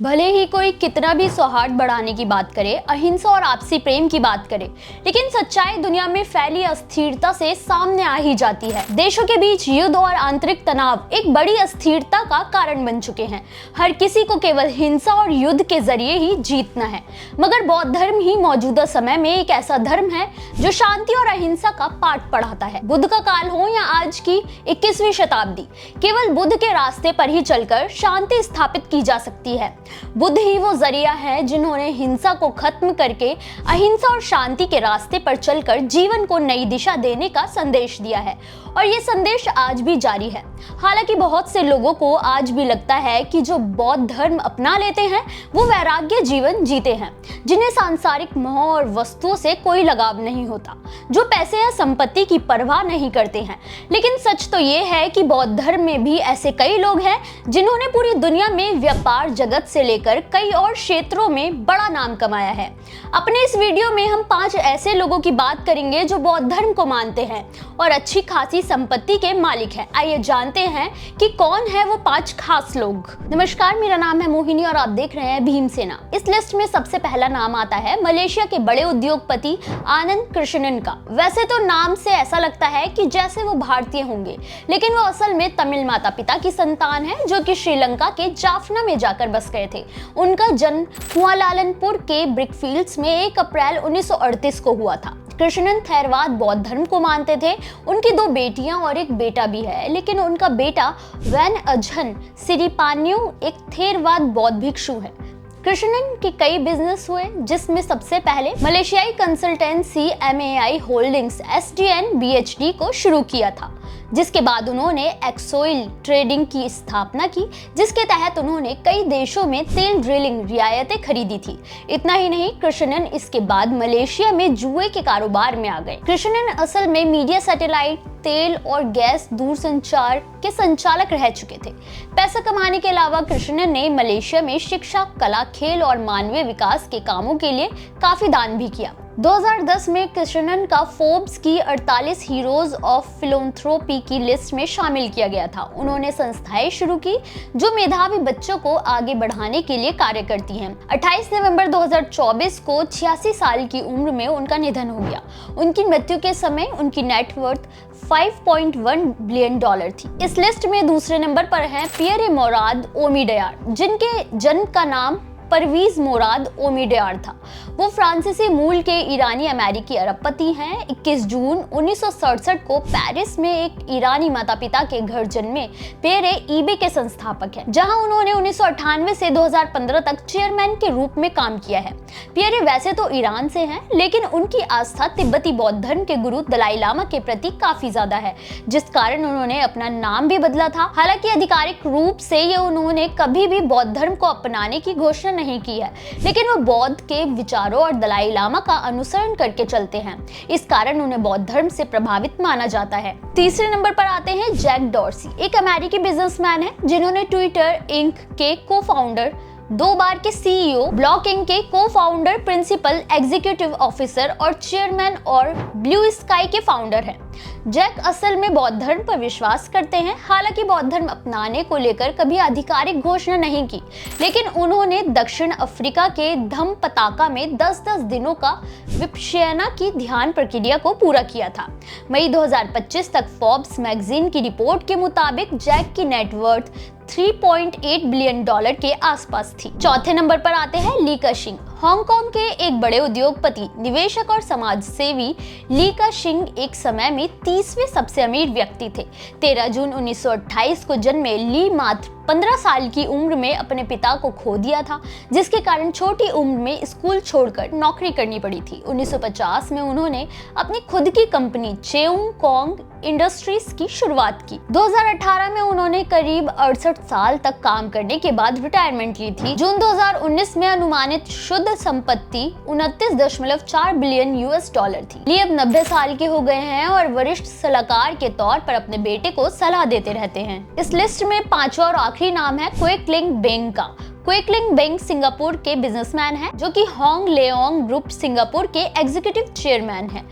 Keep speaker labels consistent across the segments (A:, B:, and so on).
A: भले ही कोई कितना भी सौहार्द बढ़ाने की बात करे, अहिंसा और आपसी प्रेम की बात करे, लेकिन सच्चाई दुनिया में फैली अस्थिरता से सामने आ ही जाती है। देशों के बीच युद्ध और आंतरिक तनाव एक बड़ी अस्थिरता का कारण बन चुके हैं। हर किसी को केवल हिंसा और युद्ध के जरिए ही जीतना है, मगर बौद्ध धर्म ही मौजूदा समय में एक ऐसा धर्म है जो शांति और अहिंसा का पाठ पढ़ाता है। बुद्ध का काल हो या आज की 21वीं शताब्दी, केवल बुद्ध के रास्ते पर ही चलकर शांति स्थापित की जा सकती है। बुद्ध ही वो जरिया है जिन्होंने हिंसा को खत्म करके अहिंसा और शांति के रास्ते पर चलकर जीवन को नई दिशा देने का संदेश दिया है, और ये संदेश आज भी जारी है। हालांकि बहुत से लोगों को आज भी लगता है कि जो बौद्ध धर्म अपना लेते हैं वो वैराग्य जीवन जीते हैं, जिन्हें सांसारिक मोह और वस्तुओं से कोई लगाव नहीं होता, जो पैसे या संपत्ति की परवाह नहीं करते हैं। लेकिन सच तो ये है कि बौद्ध धर्म में भी ऐसे कई लोग हैं जिन्होंने पूरी दुनिया में व्यापार जगत से लेकर कई और क्षेत्रों में बड़ा नाम कमाया है। अपने इस वीडियो में हम 5 ऐसे लोगों की बात करेंगे जो बौद्ध धर्म को मानते हैं और अच्छी खासी संपत्ति के मालिक हैं। आइए जानते हैं कि कौन है वो 5 खास लोग। नमस्कार, मेरा नाम है मोहिनी और आप देख रहे हैं भीमसेना। इस लिस्ट में सबसे पहला नाम आता है मलेशिया के बड़े उद्योगपति आनंद कृष्णन का। वैसे तो नाम से ऐसा लगता है कि जैसे वो भारतीय होंगे, लेकिन वो असल में तमिल माता पिता की संतान है जो कि श्रीलंका के जाफना में जाकर बस गए थे। उनका जन्म कुआलालंपुर के ब्रिकफील्ड्स में 1 अप्रैल 1938 को हुआ था। कृष्णन थेरवाद बौद्ध धर्म को मानते थे। उनकी 2 बेटियां और एक बेटा भी है, लेकिन उनका बेटा वैन अजहन सिरिपान्यू एक थेरवाद बौद्ध भिक्षु है। कृष्णन के कई बिजनेस हुए, जिसमें सबसे पहले मलेशियाई consultancy MAI holdings SDN BHD को शुरू किया था, जिसके बाद उन्होंने एक्सोइल ट्रेडिंग की स्थापना की, जिसके तहत उन्होंने कई देशों में तेल ड्रिलिंग रियायतें खरीदी थी। इतना ही नहीं, कृष्णन इसके बाद मलेशिया में जुए के कारोबार में आ गए। कृष्णन असल में मीडिया, सैटेलाइट, तेल और गैस दूरसंचार के संचालक रह चुके थे। पैसा कमाने के अलावा कृष्णन ने मलेशिया में शिक्षा, कला, खेल और मानवीय विकास के कामों के लिए काफी दान भी किया। 2010 में कृष्णन का फोर्ब्स की 48 हीरोज ऑफ फिलैंथ्रोपी की लिस्ट में शामिल किया गया था। उन्होंने संस्थाएं शुरू की जो मेधावी बच्चों को आगे बढ़ाने के लिए कार्य करती हैं। 28 नवंबर 2024 को 86 साल की उम्र में उनका निधन हो गया। उनकी मृत्यु के समय उनकी नेटवर्थ $5.1 बिलियन थी। इस लिस्ट में दूसरे नंबर पर हैं पियरे मोराद ओमिडयार, जिनके जन्म का नाम परवीज मोराद ओमिडयार था। वो फ्रांसीसी मूल के ईरानी अमेरिकी अरबपति हैं। 21 जून 1967 को पेरिस में एक ईरानी माता पिता के घर जन्मे पियरे eBay के संस्थापक हैं, जहां उन्होंने 1998 से 2015 तक चेयरमैन के रूप में काम किया है। पियरे वैसे तो ईरान से हैं, लेकिन उनकी आस्था तिब्बती बौद्ध धर्म के गुरु दलाई लामा के प्रति काफी ज्यादा है, जिस कारण उन्होंने अपना नाम भी बदला था। हालांकि आधिकारिक रूप से ये उन्होंने कभी भी बौद्ध धर्म को अपनाने की घोषणा नहीं की है, लेकिन वो बौद्ध के विचारों और दलाई लामा का अनुसरण करके चलते हैं। इस कारण उन्हें बौद्ध धर्म से प्रभावित माना जाता है। तीसरे नंबर पर आते हैं जैक डॉर्सी, एक अमेरिकी बिजनेसमैन है जिन्होंने ट्विटर इंक के को-फाउंडर, 2 बार के CEO, ब्लॉक इंक के को-फाउंडर, प्रिंसिपल एग्जीक्यूटिव ऑफिसर और चेयरमैन और ब्लू स्काई के फाउंडर हैं। जैक असल में बौद्ध धर्म पर विश्वास करते हैं। हालांकि बौद्ध धर्म अपनाने को लेकर कभी आधिकारिक घोषणा नहीं की, लेकिन उन्होंने दक्षिण अफ्रीका के धम्मपताका में 10-10 दिनों का विपश्यना की ध्यान प्रक्रिया को पूरा किया था। मई 2025 तक फोर्ब्स मैगजीन की रिपोर्ट के मुताबिक जैक की नेटवर्थ $3.8 बिलियन के आसपास थी। चौथे नंबर पर आते हैं ली का-शिंग। हांगकांग के एक बड़े उद्योगपति, निवेशक और समाज सेवी ली का-शिंग एक समय में 30वें सबसे अमीर व्यक्ति थे। 13 जून 1928 को जन्मे ली मात्र 15 साल की उम्र में अपने पिता को खो दिया था, जिसके कारण छोटी उम्र में स्कूल छोड़कर नौकरी करनी पड़ी थी। 1950 में उन्होंने अपनी खुद की कंपनी चेउंग कॉन्ग इंडस्ट्रीज की शुरुआत की। 2018 में उन्होंने करीब 68 साल तक काम करने के बाद रिटायरमेंट ली थी। जून 2019 में अनुमानित शुद्ध संपत्ति $29.4 बिलियन थी। ली अब 90 साल के हो गए हैं और वरिष्ठ सलाहकार के तौर पर अपने बेटे को सलाह देते रहते हैं। इस लिस्ट में 5वां और आखिरी नाम है क्विक लिंक बेंग का। क्विक लिंक बेंग सिंगापुर के बिजनेसमैन है, जो कि होंग लेओंग ग्रुप सिंगापुर के एग्जीक्यूटिव चेयरमैन है।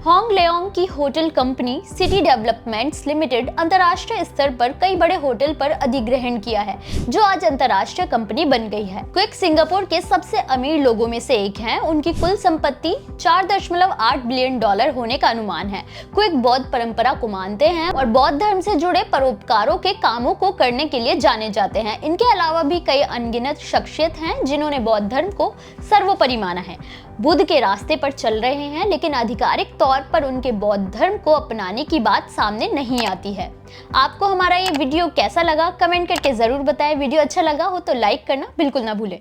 A: होंग लेओंग की hotel company city developments limited अंतर्राष्ट्रीय स्तर पर कई बड़े होटल पर अधिग्रहण किया है, जो आज अंतर्राष्ट्रीय कंपनी बन गई है। क्विक सिंगापुर के सबसे अमीर लोगों में से एक हैं। उनकी कुल संपत्ति $4.8 बिलियन होने का अनुमान है। क्विक बौद्ध परंपरा को मानते हैं और बौद्ध धर्म से जुड़े परोपकारों के कामों को करने के लिए जाने जाते हैं। इनके अलावा भी कई अनगिनत शख्सियत हैं जिन्होंने बौद्ध धर्म को सर्वोपरि माना है, बुद्ध के रास्ते पर चल रहे हैं, लेकिन आधिकारिक तौर पर उनके बौद्ध धर्म को अपनाने की बात सामने नहीं आती है। आपको हमारा ये वीडियो कैसा लगा कमेंट करके जरूर बताएं। वीडियो अच्छा लगा हो तो लाइक करना बिल्कुल ना भूलें।